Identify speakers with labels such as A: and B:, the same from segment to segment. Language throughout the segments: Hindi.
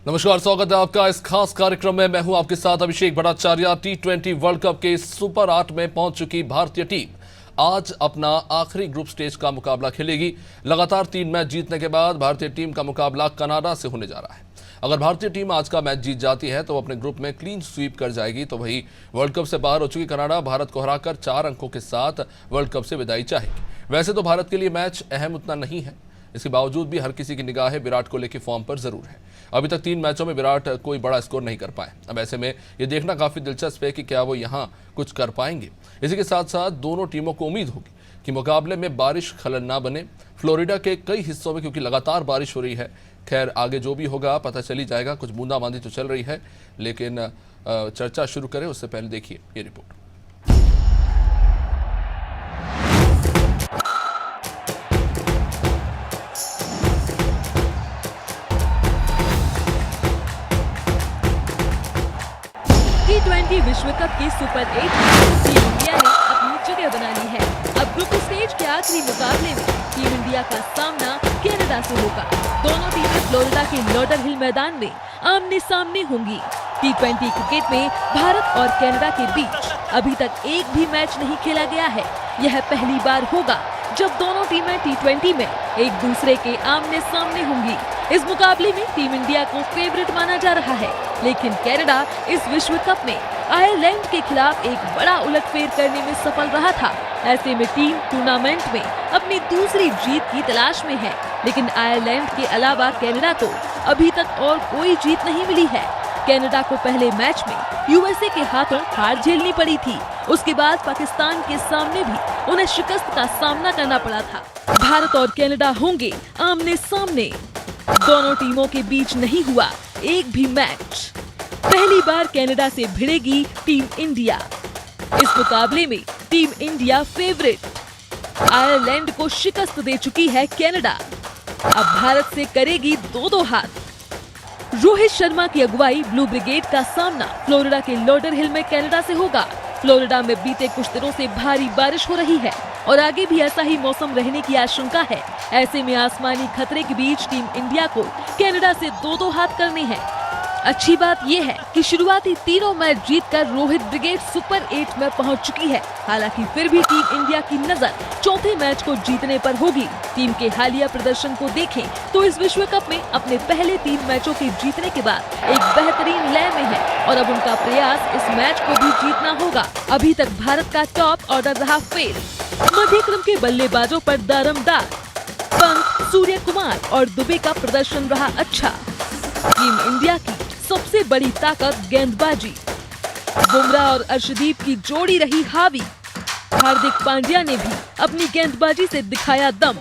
A: नमस्कार, स्वागत है आपका इस खास कार्यक्रम में। मैं हूं आपके साथ अभिषेक भट्टाचार्य। टी20 वर्ल्ड कप के सुपर 8 में पहुंच चुकी भारतीय टीम आज अपना आखिरी ग्रुप स्टेज का मुकाबला खेलेगी। लगातार 3 मैच जीतने के बाद भारतीय टीम का मुकाबला कनाडा से होने जा रहा है। अगर भारतीय टीम आज का मैच जीत जाती है तो वो अपने ग्रुप में क्लीन स्वीप कर जाएगी। तो वही वर्ल्ड कप से बाहर हो चुकी कनाडा भारत को हराकर 4 अंकों के साथ वर्ल्ड कप से विदाई चाहेगी। वैसे तो भारत के लिए मैच अहम उतना नहीं है, इसके बावजूद भी हर किसी की निगाहें विराट कोहली के फॉर्म पर जरूर है। अभी तक 3 मैचों में विराट कोई बड़ा स्कोर नहीं कर पाए। अब ऐसे में ये देखना काफी दिलचस्प है कि क्या वो यहां कुछ कर पाएंगे। इसी के साथ साथ दोनों टीमों को उम्मीद होगी कि मुकाबले में बारिश खलल ना बने। फ्लोरिडा के कई हिस्सों में क्योंकि लगातार बारिश हो रही है। खैर, आगे जो भी होगा पता चल ही जाएगा। कुछ बूंदाबांदी तो चल रही है, लेकिन चर्चा शुरू करें उससे पहले देखिए ये रिपोर्ट।
B: टी20 विश्व कप के सुपर 8 में टीम इंडिया ने अपनी जगह बना ली है। अब ग्रुप स्टेज के आखिरी मुकाबले में टीम इंडिया का सामना कनाडा से होगा। दोनों टीमें फ्लोरिडा के लॉडरहिल मैदान में आमने सामने होंगी। टी20 क्रिकेट में भारत और कनाडा के बीच अभी तक एक भी मैच नहीं खेला गया है। यह पहली बार होगा जब दोनों टीमें टी20 में एक दूसरे के आमने सामने होंगी। इस मुकाबले में टीम इंडिया को फेवरेट माना जा रहा है, लेकिन कनाडा इस विश्व कप में आयरलैंड के खिलाफ एक बड़ा उलटफेर करने में सफल रहा था। ऐसे में टीम टूर्नामेंट में अपनी दूसरी जीत की तलाश में है, लेकिन आयरलैंड के अलावा कनाडा को अभी तक और कोई जीत नहीं मिली है। कनाडा को पहले मैच में यूएसए के हाथों हार झेलनी पड़ी थी। उसके बाद पाकिस्तान के सामने भी उन्हें शिकस्त का सामना करना पड़ा था। भारत और कनाडा होंगे आमने सामने। दोनों टीमों के बीच नहीं हुआ एक भी मैच। पहली बार कनाडा से भिड़ेगी टीम इंडिया। इस मुकाबले में टीम इंडिया फेवरेट। आयरलैंड को शिकस्त दे चुकी है कनाडा। अब भारत से करेगी 2-2 हाथ। रोहित शर्मा की अगुवाई ब्लू ब्रिगेड का सामना फ्लोरिडा के लॉडरहिल में कनाडा से होगा। फ्लोरिडा में बीते कुछ दिनों से भारी बारिश हो रही है और आगे भी ऐसा ही मौसम रहने की आशंका है। ऐसे में आसमानी खतरे के बीच टीम इंडिया को कनाडा से 2-2 हाथ करने हैं। अच्छी बात यह है कि शुरुआती तीनों मैच जीतकर रोहित ब्रिगेड सुपर 8 में पहुंच चुकी है। हालांकि फिर भी टीम इंडिया की नजर चौथे मैच को जीतने पर होगी। टीम के हालिया प्रदर्शन को देखें तो इस विश्व कप में अपने पहले 3 मैचों के जीतने के बाद एक बेहतरीन लय में है और अब उनका प्रयास इस मैच को भी जीतना होगा। अभी तक भारत का टॉप ऑर्डर रहा फेल। मध्य क्रम के बल्लेबाजों पर दारमदार पंत, सूर्य कुमार और दुबे का प्रदर्शन रहा अच्छा। टीम इंडिया की सबसे बड़ी ताकत गेंदबाजी। बुमराह और अर्शदीप की जोड़ी रही हावी। हार्दिक पांड्या ने भी अपनी गेंदबाजी से दिखाया दम।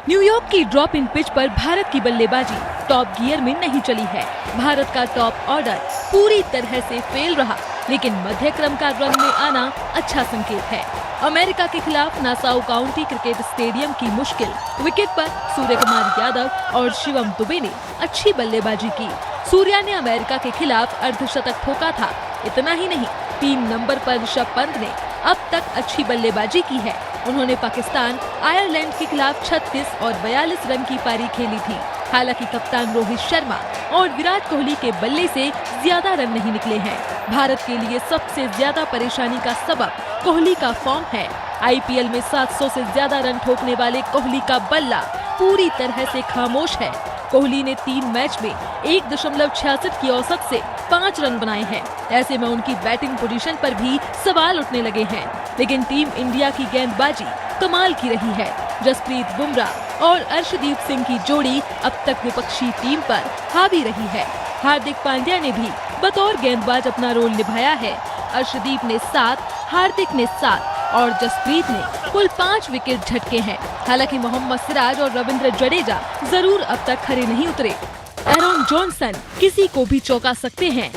B: न्यूयॉर्क की ड्रॉप इन पिच पर भारत की बल्लेबाजी टॉप गियर में नहीं चली है। भारत का टॉप ऑर्डर पूरी तरह से फेल रहा, लेकिन मध्य क्रम का रन में आना अच्छा संकेत है। अमेरिका के खिलाफ नासाउ काउंटी क्रिकेट स्टेडियम की मुश्किल विकेट पर सूर्य कुमार यादव और शिवम दुबे ने अच्छी बल्लेबाजी की। सूर्या ने अमेरिका के खिलाफ अर्धशतक ठोका था। इतना ही नहीं, 3 नंबर पर ऋषभ पंत ने अब तक अच्छी बल्लेबाजी की है। उन्होंने पाकिस्तान आयरलैंड के खिलाफ 36 और 42 रन की पारी खेली थी। हालांकि कप्तान रोहित शर्मा और विराट कोहली के बल्ले से ज्यादा रन नहीं निकले हैं। भारत के लिए सबसे ज्यादा परेशानी का सबब कोहली का फॉर्म है। आईपीएल में 700 से ज्यादा रन ठोकने वाले कोहली का बल्ला पूरी तरह से खामोश है। कोहली ने 3 मैच में 1.66 की औसत से 5 रन बनाए हैं। ऐसे में उनकी बैटिंग पोजीशन पर भी सवाल उठने लगे हैं। लेकिन टीम इंडिया की गेंदबाजी कमाल की रही है। जसप्रीत बुमराह और अर्शदीप सिंह की जोड़ी अब तक विपक्षी टीम पर हावी रही है। हार्दिक पांड्या ने भी बतौर गेंदबाज अपना रोल निभाया है। अर्शदीप ने 7, हार्दिक ने 7 और जसप्रीत ने कुल 5 विकेट झटके हैं। हालांकि मोहम्मद सिराज और रविंद्र जडेजा जरूर अब तक खड़े नहीं उतरे। एरन जॉनसन किसी को भी चौंका सकते हैं।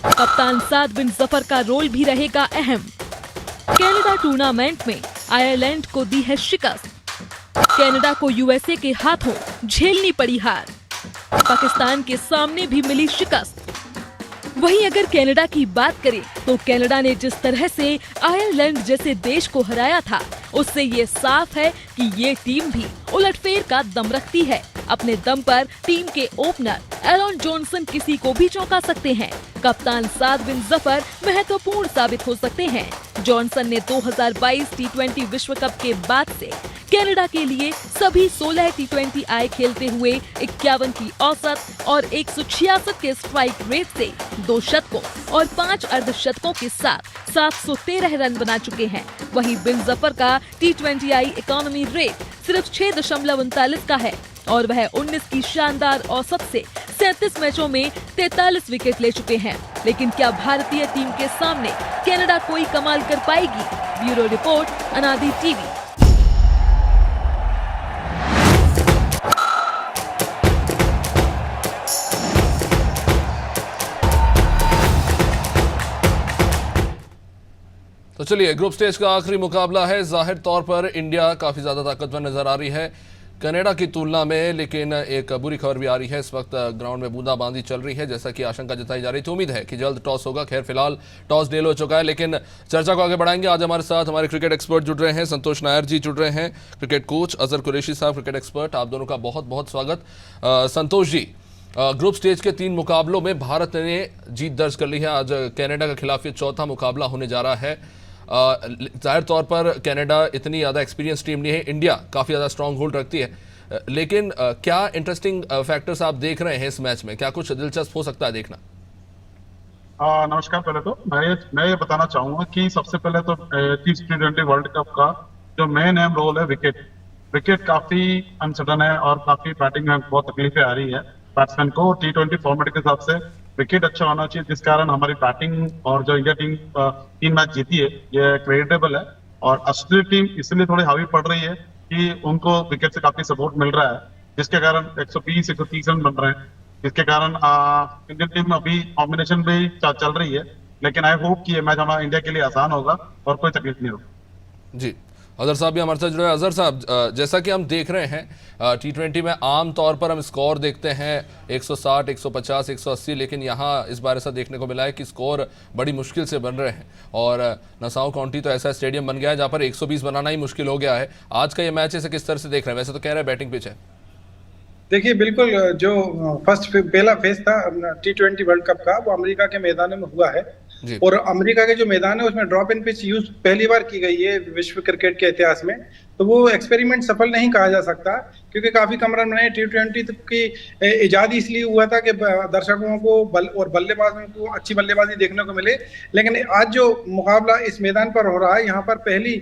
B: कप्तान साद बिन जफर का रोल भी रहेगा अहम। कनाडा टूर्नामेंट में आयरलैंड को दी है शिकस्त। कनाडा को यूएसए के हाथों झेलनी पड़ी हार। पाकिस्तान के सामने भी मिली शिकस्त। वहीं अगर कनाडा की बात करें तो कनाडा ने जिस तरह से आयरलैंड जैसे देश को हराया था, उससे ये साफ है कि ये टीम भी उलटफेर का दम रखती है। अपने दम पर टीम के ओपनर एरॉन जॉनसन किसी को भी चौंका सकते हैं। कप्तान साद बिन जफर महत्वपूर्ण साबित हो सकते हैं। जॉनसन ने 2022 टी20 विश्व कप के बाद से कनाडा के लिए सभी 16 टी20 आए खेलते हुए 51 की औसत और 166 के स्ट्राइक रेट से 2 शतकों और 5 अर्धशतकों के साथ 713 रन बना चुके हैं। वहीं बिन जफर का टी20 आई इकोनॉमी रेट सिर्फ 6.39 का है और वह 19 की शानदार औसत से 37 मैचों में 43 विकेट ले चुके हैं। लेकिन क्या भारतीय टीम के सामने कनाडा कोई कमाल कर पाएगी? ब्यूरो रिपोर्ट, अनादि टीवी।
A: तो चलिए, ग्रुप स्टेज का आखिरी मुकाबला है। जाहिर तौर पर इंडिया काफी ज्यादा ताकतवर नजर आ रही है कनाडा की तुलना में, लेकिन एक बुरी खबर भी आ रही है। इस वक्त ग्राउंड में बूंदाबांदी चल रही है, जैसा कि आशंका जताई जा रही थी। उम्मीद है कि जल्द टॉस होगा। खैर, फिलहाल टॉस डेल हो चुका है, लेकिन चर्चा को आगे बढ़ाएंगे। आज हमारे साथ हमारे क्रिकेट एक्सपर्ट जुड़ रहे हैं। संतोष नायर जी जुड़ रहे हैं, क्रिकेट कोच। अजहर कुरैशी साहब, क्रिकेट एक्सपर्ट। आप दोनों का बहुत बहुत स्वागत। संतोष जी, ग्रुप स्टेज के 3 मुकाबलों में भारत ने जीत दर्ज कर ली है। आज कनाडा के खिलाफ ये चौथा मुकाबला होने जा रहा है। जाहिर तौर पर कनाडा इतनी ज़्यादा एक्सपीरियंस टीम नहीं है, इंडिया काफ़ी ज़्यादा स्ट्रांग होल्ड रखती है, लेकिन क्या इंटरेस्टिंग फैक्टर्स आप देख रहे हैं इस मैच में? क्या कुछ दिलचस्प हो सकता है देखना?
C: नमस्कार। पहले तो मैं ये बताना चाहूंगा कि सबसे पहले तो टी20 वर्ल्ड कप का जो मेन अहम रोल है विकेट काफी अनसर्टन है और काफी बैटिंग में बहुत तकलीफें आ रही है बैट्समैन को। टी20 फॉर्मेट के हिसाब से विकेट अच्छा होना चाहिए, जिस कारण हमारी बैटिंग और जो इंडिया टीम 3 मैच जीती है ये क्रेडिटेबल है। और ऑस्ट्रेलिया टीम इसलिए थोड़ी हावी पड़ रही है कि उनको विकेट से काफी सपोर्ट मिल रहा है, जिसके कारण 120-130 रन बन रहे हैं, जिसके कारण इंडियन टीम अभी कॉम्बिनेशन भी चल रही है। लेकिन आई होप कि ये मैच हमारा इंडिया के लिए आसान होगा और कोई तकलीफ नहीं होगी।
A: जी, अजहर साहब भी हमारे साथ जुड़े हैं। अजहर साहब, जैसा कि हम देख रहे हैं टी20 में आम तौर पर हम स्कोर देखते हैं 160, 150, 180, लेकिन यहाँ इस बार ऐसा देखने को मिला है कि स्कोर बड़ी मुश्किल से बन रहे हैं। और नसाउ काउंटी तो ऐसा स्टेडियम बन गया है जहाँ पर 120 बनाना ही मुश्किल हो गया है। आज का ये मैच ऐसे किस तरह से देख रहे हैं? वैसे तो कह रहे हैं बैटिंग पिच है।
D: देखिए, बिल्कुल जो पहला फेज था टी20 वर्ल्ड कप का, वो अमेरिका के मैदान में हुआ है। और अमेरिका के जो मैदान है उसमें ड्रॉप इन पिच यूज पहली बार की गई है विश्व क्रिकेट के इतिहास में। तो वो एक्सपेरिमेंट सफल नहीं कहा जा सकता, क्योंकि काफी कम रन बने। टी20 की इजाद इसलिए हुआ था कि दर्शकों को और बल्लेबाजों को अच्छी बल्लेबाजी देखने को मिले। लेकिन आज जो मुकाबला इस मैदान पर हो रहा है, यहाँ पर पहली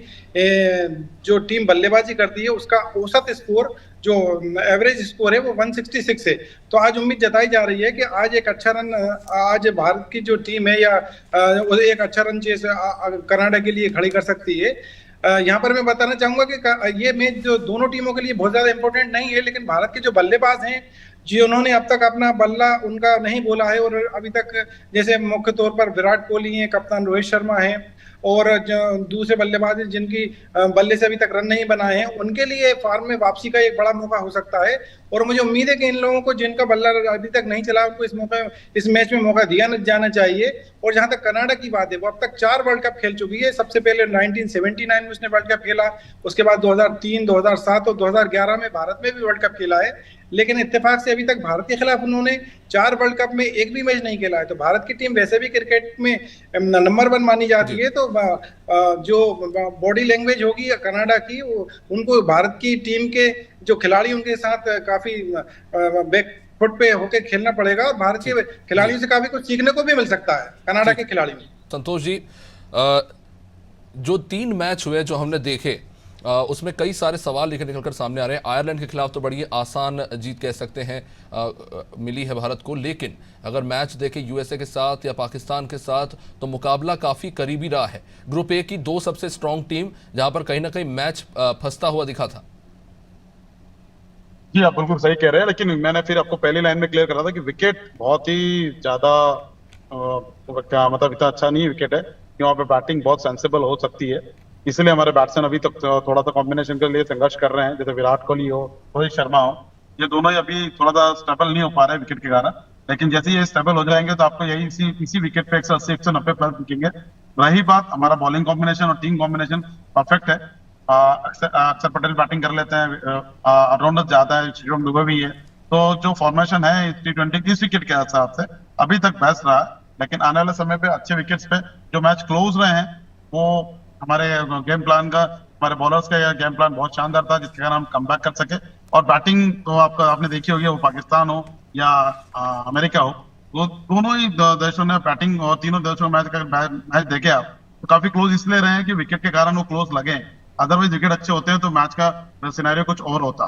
D: जो टीम बल्लेबाजी करती है उसका औसत स्कोर जो एवरेज स्कोर है वो 166 है। तो आज उम्मीद जताई जा रही है कि आज एक अच्छा रन आज भारत की जो टीम है या एक अच्छा रन चेस कनाडा के लिए खड़ी कर सकती है। यहाँ पर मैं बताना चाहूंगा कि ये मैच जो दोनों टीमों के लिए बहुत ज्यादा इंपॉर्टेंट नहीं है, लेकिन भारत के जो बल्लेबाज हैं जी, उन्होंने अब तक अपना बल्ला उनका नहीं बोला है। और अभी तक जैसे मुख्य तौर पर विराट कोहली हैं, कप्तान रोहित शर्मा हैं और दूसरे बल्लेबाज जिनकी बल्ले से अभी तक रन नहीं बनाए हैं, उनके लिए फॉर्म में वापसी का एक बड़ा मौका हो सकता है। और मुझे उम्मीद है कि इन लोगों को जिनका बल्ला अभी तक नहीं चला, उनको इस मैच में मौका दिया जाना चाहिए। और जहां तक कनाडा की बात है, वो अब तक 4 वर्ल्ड कप खेल चुकी है। सबसे पहले 1979 में उसने वर्ल्ड कप खेला, उसके बाद 2003, 2007 और 2011 में भारत में भी वर्ल्ड कप खेला है। लेकिन इत्तेफाक से अभी तक भारत के खिलाफ उन्होंने 4 वर्ल्ड कप में एक भी मैच नहीं खेला है। तो भारत की टीम वैसे भी क्रिकेट में नंबर 1 मानी जाती है। तो जो बॉडी लैंग्वेज होगी कनाडा की, उनको भारत की टीम के जो खिलाड़ी उनके साथ काफी बैक फुट पे होके खेलना पड़ेगा। और भारत के खिलाड़ियों से काफी कुछ सीखने को भी मिल सकता है कनाडा के खिलाड़ियों।
A: संतोष जी, जो 3 मैच हुए जो हमने देखे, उसमें कई सारे सवाल निकलकर सामने आ रहे हैं। आयरलैंड के खिलाफ तो बड़ी आसान जीत कह सकते हैं मिली है भारत को, लेकिन अगर मैच देखें यूएसए के साथ या पाकिस्तान के साथ तो मुकाबला काफ़ी करीबी रहा है। ग्रुप ए की 2 सबसे स्ट्रांग टीम, जहां पर कहीं ना कहीं मैच फंसता हुआ दिखा था।
C: जी, आप बिल्कुल सही कह रहे हैं, लेकिन मैंने फिर आपको पहली लाइन में क्लियर करा था कि विकेट बहुत ही ज्यादा क्या मतलब इतना अच्छा नहीं विकेट है कि वहाँ पे बैटिंग बहुत सेंसिबल हो सकती है। इसलिए हमारे बैट्समैन अभी तक थोड़ा सा कॉम्बिनेशन के लिए संघर्ष कर रहे हैं, जैसे विराट कोहली हो, रोहित शर्मा हो, ये दोनों ही अभी थोड़ा सा स्टेबल नहीं हो पा रहे हैं विकेट के कारण। लेकिन जैसे ये स्टेबल हो जाएंगे तो आपको यही इसी विकेट पे 180-190 प्लस दिखेंगे। रही बात हमारा बॉलिंग कॉम्बिनेशन और टीम कॉम्बिनेशन परफेक्ट है। अक्षर पटेल बैटिंग कर लेते हैं, ऑलराउंडर ज्यादा है, शिवम दुबे भी है, तो जो फॉर्मेशन है T20 इस विकेट के हिसाब से अभी तक बेस्ट रहा है, लेकिन आने वाले समय पे अच्छे विकेट्स पे जो मैच क्लोज रहे हैं वो हमारे गेम प्लान का, हमारे बॉलर्स का गेम प्लान बहुत शानदार था, जिसके कारण हम कमबैक कर सके। और बैटिंग तो आपने देखी होगी, वो पाकिस्तान हो या अमेरिका हो, वो दोनों ही देशों ने बैटिंग, और तीनों देशों में मैच देखे आप तो काफी क्लोज इसलिए रहे हैं कि विकेट के कारण वो क्लोज लगे। अदरवाइज विकेट अच्छे होते हैं तो मैच का सिनेरियो कुछ और होता।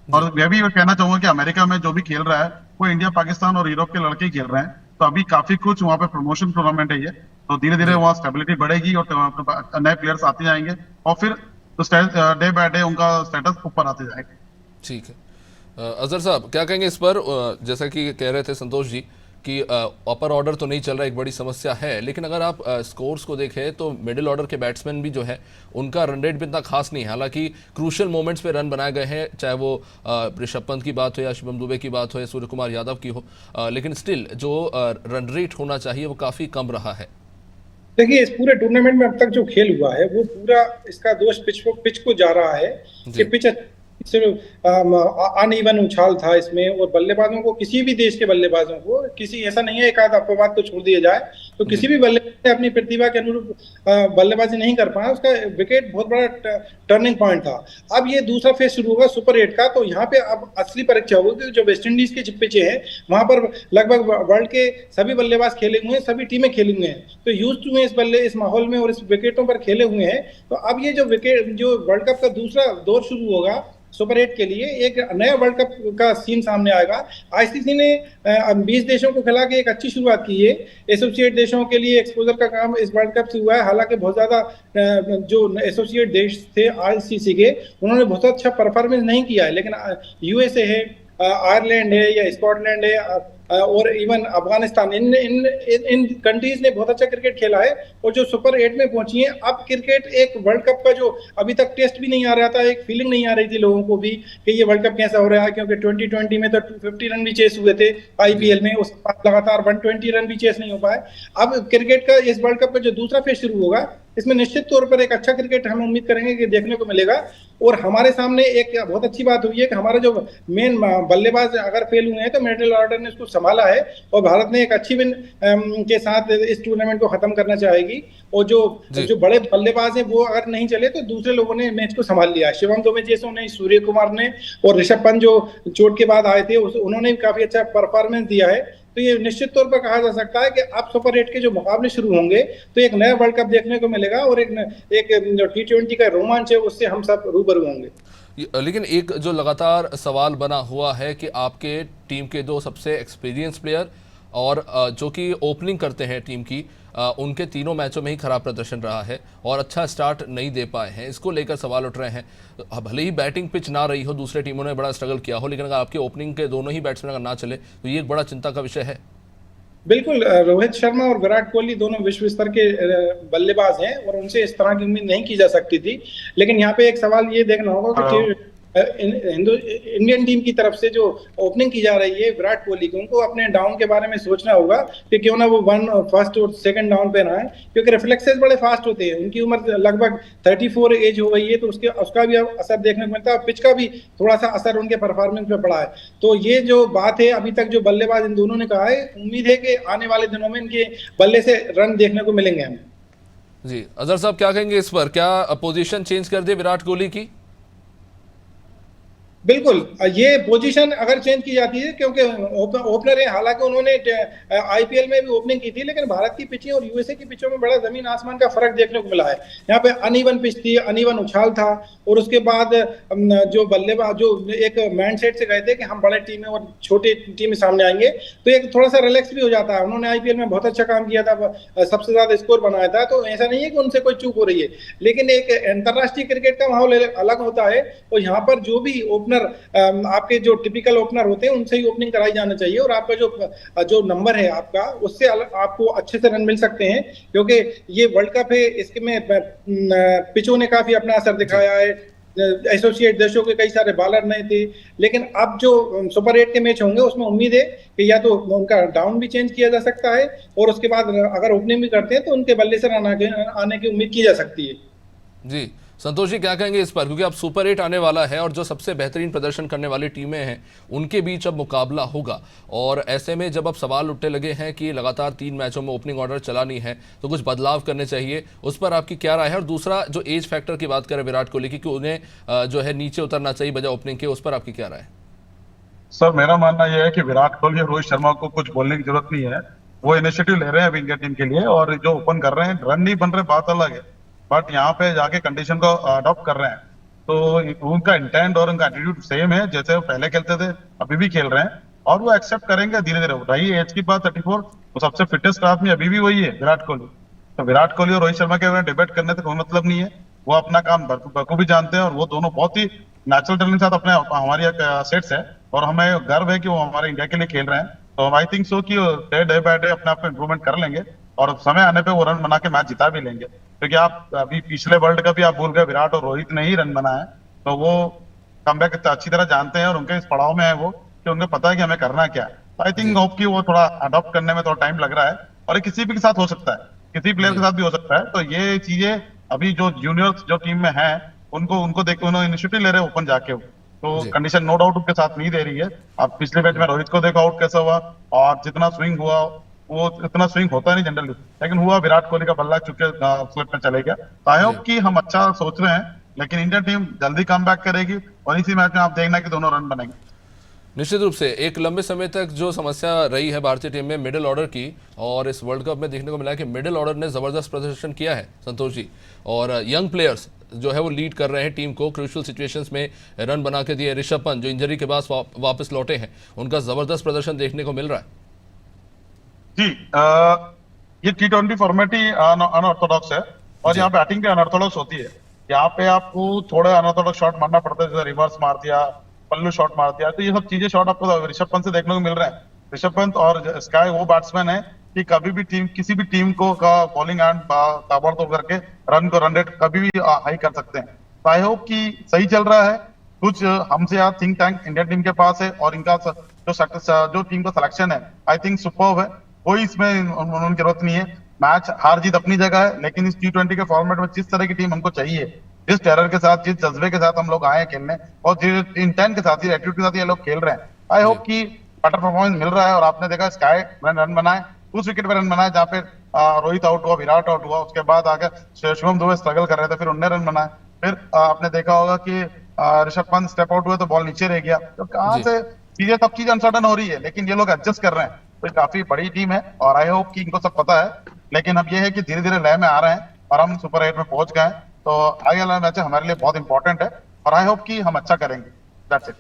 C: और मैं भी ये कहना चाहूंगा कि अमेरिका में जो भी खेल रहा है वो इंडिया, पाकिस्तान और यूरोप के लड़के ही खेल रहे हैं, तो अभी काफी कुछ वहाँ पे प्रमोशन टूर्नामेंट है ये, तो धीरे धीरे वहाँ स्टेबिलिटी बढ़ेगी और नए प्लेयर्स आते जाएंगे और फिर डे बाय डे उनका स्टेटस ऊपर आते जाएगा।
A: ठीक है। अजहर साहब क्या कहेंगे इस पर? जैसा कि कह रहे थे संतोष जी कि अपर ऑर्डर तो नहीं चल रहा, एक बड़ी समस्या है, लेकिन अगर आप स्कोर्स को देखें तो मिडिल ऑर्डर के बैट्समैन भी जो है उनका रन रेट भी इतना खास नहीं है। हालांकि क्रूशियल मोमेंट्स पे रन बनाए गए हैं, चाहे वो ऋषभ पंत की बात हो या शुभम दुबे की बात हो या सूर्य कुमार यादव की हो, लेकिन स्टिल जो रन रेट होना चाहिए वो काफ़ी कम रहा है।
D: देखिए, इस पूरे टूर्नामेंट में अब तक जो खेल हुआ है वो पूरा इसका दोष पिच को जा रहा है कि पिच अनइवन उछाल था इसमें, और बल्लेबाजों को, किसी भी देश के बल्लेबाजों को, किसी ऐसा नहीं है एक आध अपवाद तो छोड़ दिया जाए तो किसी भी बल्लेबाज ने अपनी प्रतिभा के अनुरूप बल्लेबाजी नहीं कर पाया। उसका विकेट बहुत बड़ा टर्निंग पॉइंट था। अब ये दूसरा फेज शुरू होगा सुपर 8 का, तो यहाँ पे अब असली परीक्षा होगी। जो वेस्ट इंडीज के पिचे हैं वहां पर लगभग वर्ल्ड के सभी बल्लेबाज खेले हुए हैं, सभी टीमें खेली हुए हैं, तो यूज टू हैं इस माहौल में और इस विकेटों पर खेले हुए हैं। तो अब ये जो वर्ल्ड कप का दूसरा दौर शुरू होगा सुपर 8 के लिए, एक नया वर्ल्ड कप का सीन सामने आएगा। आईसीसी ने 20 देशों को खिला के एक अच्छी शुरुआत की है। एसोसिएट देशों के लिए एक्सपोजर का काम इस वर्ल्ड कप से हुआ है। हालांकि बहुत ज्यादा जो एसोसिएट देश थे आईसीसी के, उन्होंने बहुत अच्छा परफॉर्मेंस नहीं किया है, लेकिन यूएसए है, आयरलैंड है या स्कॉटलैंड है और इवन अफगानिस्तान, इन कंट्रीज ने बहुत अच्छा क्रिकेट खेला है और जो सुपर 8 में पहुंची है। अब क्रिकेट एक वर्ल्ड कप का जो अभी तक टेस्ट भी नहीं आ रहा था, एक फीलिंग नहीं आ रही थी लोगों को भी कि ये वर्ल्ड कप कैसा हो रहा है, क्योंकि 2020 में तो 250 रन भी चेस हुए थे आईपीएल में, उस लगातार 120 रन भी चेस नहीं हो पाए। अब क्रिकेट का इस वर्ल्ड कप का जो दूसरा फेज शुरू होगा, इसमें निश्चित तौर पर एक अच्छा क्रिकेट हम उम्मीद करेंगे कि देखने को मिलेगा। और हमारे सामने एक बहुत अच्छी बात हुई है कि हमारा जो मेन बल्लेबाज अगर फेल हुए हैं तो मिडिल ऑर्डर ने उसको संभाला है और भारत ने एक अच्छी विन के साथ इस टूर्नामेंट को खत्म करना चाहेगी। और जो बड़े बल्लेबाज हैं वो अगर नहीं चले तो दूसरे लोगों ने मैच को संभाल लिया। शिवम दुबे जैसों ने, सूर्य कुमार ने और ऋषभ पंत जो चोट के बाद आए थे उन्होंने भी काफी अच्छा परफॉर्मेंस दिया है। तो ये निश्चित तौर पर कहा जा सकता है कि अब सुपर 8 के जो मुकाबले शुरू होंगे तो एक नया वर्ल्ड कप देखने को मिलेगा और एक T20 का रोमांच है उससे हम सब रूबरू होंगे।
A: लेकिन एक जो लगातार सवाल बना हुआ है कि आपके टीम के दो सबसे एक्सपीरियंस प्लेयर और जो कि ओपनिंग करते हैं टीम की, उनके तीनों मैचों में ही खराब प्रदर्शन रहा है और अच्छा स्टार्ट नहीं दे पाए हैं। इसको लेकर सवाल उठ रहे हैं। भले ही बैटिंग पिच ना रही हो, दूसरे टीमों ने बड़ा स्ट्रगल किया हो, लेकिन अगर आपके ओपनिंग के दोनों ही बैट्समैन अगर ना चले तो ये एक बड़ा चिंता का विषय है।
D: बिल्कुल, रोहित शर्मा और विराट कोहली दोनों विश्व स्तर के बल्लेबाज हैं और उनसे इस तरह की उम्मीद नहीं की जा सकती थी। लेकिन यहाँ पे एक सवाल ये देखना होगा कि इंडियन टीम की तरफ से जो ओपनिंग की जा रही है विराट कोहली की, उनको अपने डाउन के बारे में सोचना होगा कि क्यों ना वो फर्स्ट और सेकंड डाउन पे ना है, क्योंकि रिफ्लेक्सेस बड़े फास्ट होते हैं। उनकी उम्र लगभग 34 एज हो गई है, तो उसका भी असर देखने को मिलता है। पिच का भी थोड़ा सा असर उनके परफॉर्मेंस पे पड़ा है। तो ये जो बात है, अभी तक जो बल्लेबाज इन दोनों ने कहा है, उम्मीद है कि आने वाले दिनों में इनके बल्ले से रन देखने को मिलेंगे हमें।
A: जी अजहर साहब क्या कहेंगे इस पर? क्या पोजीशन चेंज कर दे विराट कोहली की?
D: बिल्कुल, ये पोजीशन अगर चेंज की जाती है, क्योंकि ओपनर है, हालांकि उन्होंने आईपीएल में भी ओपनिंग की थी, लेकिन भारत की पिचें और यूएसए की पिचों में बड़ा जमीन आसमान का फर्क देखने को मिला है। यहाँ पे अनइवन पिच थी, अनइवन उछाल था और उसके बाद जो बल्लेबाज जो एक माइंडसेट से गए थे कि हम बड़े टीम और छोटी टीम सामने आएंगे, तो एक थोड़ा सा रिलैक्स भी हो जाता है। उन्होंने आईपीएल में बहुत अच्छा काम किया था, सबसे ज्यादा स्कोर बनाया था, तो ऐसा नहीं है कि उनसे कोई चूक हो रही है। लेकिन एक अंतरराष्ट्रीय क्रिकेट का माहौल अलग होता है और यहाँ पर जो भी आपके जो टिपिकल ओपनर होते हैं उनसे ही ओपनिंग कराई जाना चाहिए और आपका जो नंबर है आपका, उससे आपको अच्छे से रन मिल सकते हैं, क्योंकि ये वर्ल्ड कप है, इसमें पिचों ने काफी अपना असर दिखाया है। एसोसिएट देशों के कई सारे बॉलर नए थे, लेकिन अब जो सुपर 8 के मैच होंगे उसमें उम्मीद है कि या तो उनका डाउन भी चेंज किया जा सकता है और उसके बाद अगर ओपनिंग भी करते हैं तो उनके बल्ले से रन आने की उम्मीद की जा सकती है।
A: जी संतोष जी क्या कहेंगे इस पर, क्योंकि अब सुपर 8 आने वाला है और जो सबसे बेहतरीन प्रदर्शन करने वाली टीमें हैं उनके बीच अब मुकाबला होगा, और ऐसे में जब अब सवाल उठने लगे हैं कि लगातार 3 मैचों में ओपनिंग ऑर्डर चला नहीं है तो कुछ बदलाव करने चाहिए, उस पर आपकी क्या राय है? और दूसरा जो एज फैक्टर की बात करें विराट कोहली की कि उन्हें जो है नीचे उतरना चाहिए बजाय ओपनिंग के, उस पर आपकी क्या राय है?
C: सर मेरा मानना यह है कि विराट कोहली और रोहित शर्मा को कुछ बोलने की जरूरत नहीं है। वो इनिशिएटिव ले रहे हैं अभी इंडिया टीम के लिए, और जो ओपन कर रहे हैं, रन नहीं बन रहे बात अलग है, बट यहाँ पे जाके कंडीशन को अडॉप्ट कर रहे हैं। तो उनका इंटेंट और उनका एटीट्यूड सेम है जैसे वो पहले खेलते थे, अभी भी खेल रहे हैं, और वो एक्सेप्ट करेंगे धीरे धीरे। रही एज की बात 34, वो सबसे फिटेस्ट आदमी अभी भी वही है विराट कोहली। तो विराट कोहली और रोहित शर्मा के बारे में डिबेट करने से कोई मतलब नहीं है। वो अपना काम बखूबी जानते हैं, और वो दोनों बहुत ही नेचुरल टैलेंट के साथ अपने हमारी सेट्स है, और हमें गर्व है कि वो हमारे इंडिया के लिए खेल रहे हैं। तो आई थिंक सो कि डे बाय डे अपने आप में इंप्रूवमेंट कर लेंगे, और समय आने पे वो रन बना के मैच जिता भी लेंगे। क्योंकि आप अभी पिछले वर्ल्ड कप भी आप भूल गए, विराट और रोहित ने ही रन बनाया, तो वो कमबैक अच्छी तरह जानते हैं, और उनके इस पड़ाव में है वो कि उनको पता है कि हमें करना क्या है। तो आई थिंक होप कि वो थोड़ा अडॉप्ट करने में थोड़ा टाइम लग रहा है, और ये किसी भी के साथ हो सकता है, किसी प्लेयर के साथ भी हो सकता है। तो ये चीजें अभी जो जूनियर्स जो टीम में है उनको देख के उन्होंने इनिशिएटिव ले रहे हैं ओपन जाके। तो कंडीशन नो डाउट उनके साथ नहीं दे रही है। आप पिछले मैच में रोहित को देखो आउट कैसा हुआ, और जितना स्विंग हुआ वो इतना स्विंग होता नहीं जनरली, लेकिन हुआ। विराट कोहली का बल्ला चुके स्लिप में चले गया। तो आई होप कि हम अच्छा सोच रहे हैं, लेकिन इंडियन टीम जल्दी कम बैक करेगी, और इसी मैच में आप देखना कि दोनों रन बनेंगे।
A: निश्चित रूप से एक लंबे समय तक जो समस्या रही है भारतीय टीम में मिडिल ऑर्डर की, और इस वर्ल्ड कप में देखने को मिला है कि मिडिल ऑर्डर ने जबरदस्त प्रदर्शन किया है संतोष जी, और यंग प्लेयर्स जो है वो लीड कर रहे हैं टीम को, क्रूशियल सिचुएशंस में रन बना के दिए। ऋषभ पंत जो इंजरी के बाद वापस लौटे हैं, उनका जबरदस्त प्रदर्शन देखने को मिल रहा है।
C: जी ये T20 फॉर्मेट ही अनऑर्थोडॉक्स है, और यहाँ बैटिंग भी अनऑर्थोडॉक्स होती है। यहाँ पे आपको थोड़ा अनऑर्थोडॉक्स शॉट मारना पड़ता है, जैसे रिवर्स मार दिया, पल्लू शॉट मार दिया। तो ये सब चीजें शॉट आपको ऋषभ पंत से देखने को मिल रहे हैं। ऋषभ पंत और स्काई वो बैट्समैन है कि कभी भी किसी भी टीम को का बॉलिंग एंड ताबड़तोड़ करके रन रेट कभी भी हाई कर सकते हैं। तो आई होप कि सही चल रहा है। कुछ हमसे यार थिंक टैंक इंडियन टीम के पास है, और इनका जो टीम का सिलेक्शन है आई थिंक सुपर्ब है। कोई इसमें उनकी जरूरत नहीं है। मैच हार जीत अपनी जगह है, लेकिन इस T20 के फॉर्मेट में जिस तरह की टीम हमको चाहिए, जिस टेरर के साथ, जिस जज्बे के साथ हम लोग आए खेलने, और जिस इंटेंट के साथ, एटीट्यूड के साथ ये लोग खेल रहे हैं, आई होप कि बेटर परफॉर्मेंस मिल रहा है। और आपने देखा स्काई रन बनाए, उस विकेट पर रन बनाए जहाँ पे रोहित आउट हुआ, विराट आउट हुआ, उसके बाद आगे शुभम दुबे स्ट्रगल कर रहे थे, फिर उन्होंने रन बनाए। फिर आपने देखा होगा कि ऋषभ पंत स्टेप आउट हुए तो बॉल नीचे रह गया। तो कहाँ से सब चीज अनसर्टन हो रही है, लेकिन ये लोग एडजस्ट कर रहे हैं। तो काफी बड़ी टीम है, और आई होप कि इनको सब पता है। लेकिन अब ये है कि धीरे धीरे लय में आ रहे हैं, और हम सुपर 8 में पहुंच गए। तो आगे वाला मैच हमारे लिए बहुत इंपॉर्टेंट है, और आई होप कि हम अच्छा करेंगे। That's it.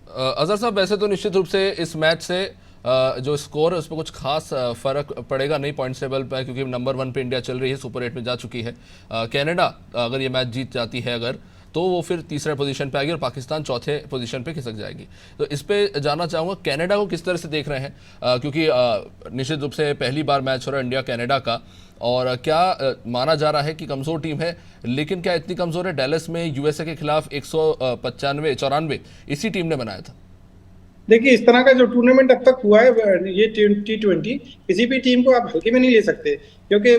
A: अजहर साहब, वैसे तो निश्चित रूप से इस मैच से जो स्कोर है उस पर कुछ खास फर्क पड़ेगा नहीं पॉइंट्स टेबल पर, क्योंकि नंबर 1 पे इंडिया चल रही है, सुपर 8 में जा चुकी है। कनाडा अगर ये मैच जीत जाती है अगर, तो वो फिर तीसरे पोजीशन पे आएगी, और पाकिस्तान चौथे पोजीशन पे खिसक जाएगी। तो इस पे जानना चाहूँगा कनाडा को किस तरह से देख रहे हैं, क्योंकि निश्चित रूप से पहली बार मैच हो रहा है इंडिया कनाडा का, और क्या माना जा रहा है कि कमज़ोर टीम है, लेकिन क्या इतनी कमज़ोर है? डैलस में यूएसए के खिलाफ 194 इसी टीम ने बनाया था।
D: देखिए, इस तरह का जो टूर्नामेंट अब तक हुआ है ये T20, किसी भी टीम को आप हल्के में नहीं ले सकते, क्योंकि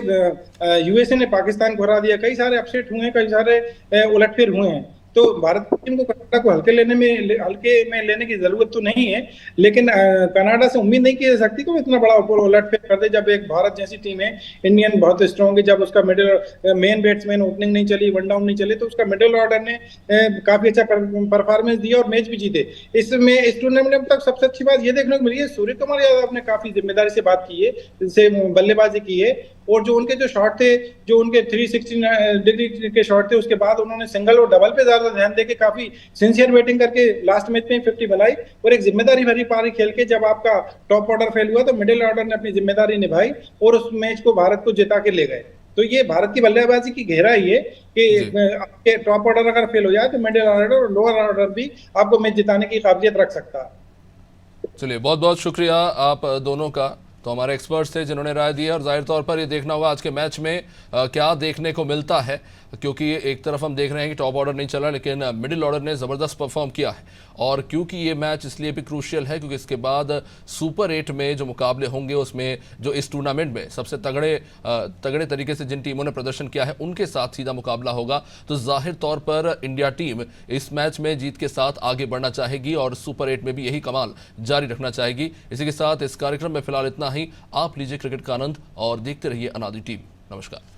D: यूएसए ने पाकिस्तान को हरा दिया, कई सारे अपसेट हुए हैं, कई सारे उलटफेर हुए हैं। तो भारत टीम को कनाडा को हल्के में लेने की जरूरत तो नहीं है, लेकिन कनाडा से उम्मीद नहीं की जा सकती कि वो इतना बड़ा उलटफेर कर दे। जब एक भारत जैसी टीम है, इंडियन बहुत स्ट्रॉन्ग है, जब उसका मेन बैट्समैन ओपनिंग नहीं चली, वन डाउन नहीं चले, तो उसका मिडिल ऑर्डर ने काफी अच्छा परफॉर्मेंस दिया और मैच भी जीते। इस टूर्नामेंट में तक सबसे अच्छी बात ये देखने को मिली है, सूर्य कुमार यादव ने काफी जिम्मेदारी से बात की है, से बल्लेबाजी की है, और जो उनके जो शॉट थे, जो उनके 360 डिग्री के शॉट थे, उसके बाद उन्होंने सिंगल और डबल पे ज्यादा ध्यान देके काफी सिंसियर बैटिंग करके लास्ट मैच में 50 बनाई, और एक जिम्मेदारी भरी पारी खेल के जब आपका टॉप ऑर्डर फेल हुआ तो मिडिल ऑर्डर ने अपनी जिम्मेदारी निभाई और उस मैच को भारत को जिता के ले गए। तो ये भारत की बल्लेबाजी की गहराई है कि आपके टॉप ऑर्डर अगर फेल हो जाए तो मिडिल ऑर्डर और लोअर ऑर्डर भी आपको मैच जिताने की काबिलियत रख सकता है।
A: चलिए, बहुत बहुत शुक्रिया आप दोनों का। तो हमारे एक्सपर्ट्स थे जिन्होंने राय दी है, और जाहिर तौर पर ये देखना होगा आज के मैच में क्या देखने को मिलता है, क्योंकि एक तरफ हम देख रहे हैं कि टॉप ऑर्डर नहीं चला, लेकिन मिडिल ऑर्डर ने ज़बरदस्त परफॉर्म किया है। और क्योंकि ये मैच इसलिए भी क्रूशियल है क्योंकि इसके बाद सुपर 8 में जो मुकाबले होंगे उसमें जो इस टूर्नामेंट में सबसे तगड़े तरीके से जिन टीमों ने प्रदर्शन किया है उनके साथ सीधा मुकाबला होगा। तो जाहिर तौर पर इंडिया टीम इस मैच में जीत के साथ आगे बढ़ना चाहेगी और सुपर 8 में भी यही कमाल जारी रखना चाहेगी। इसी के साथ इस कार्यक्रम में फिलहाल इतना ही। आप लीजिए क्रिकेट का आनंद और देखते रहिए अनादि टीवी। नमस्कार।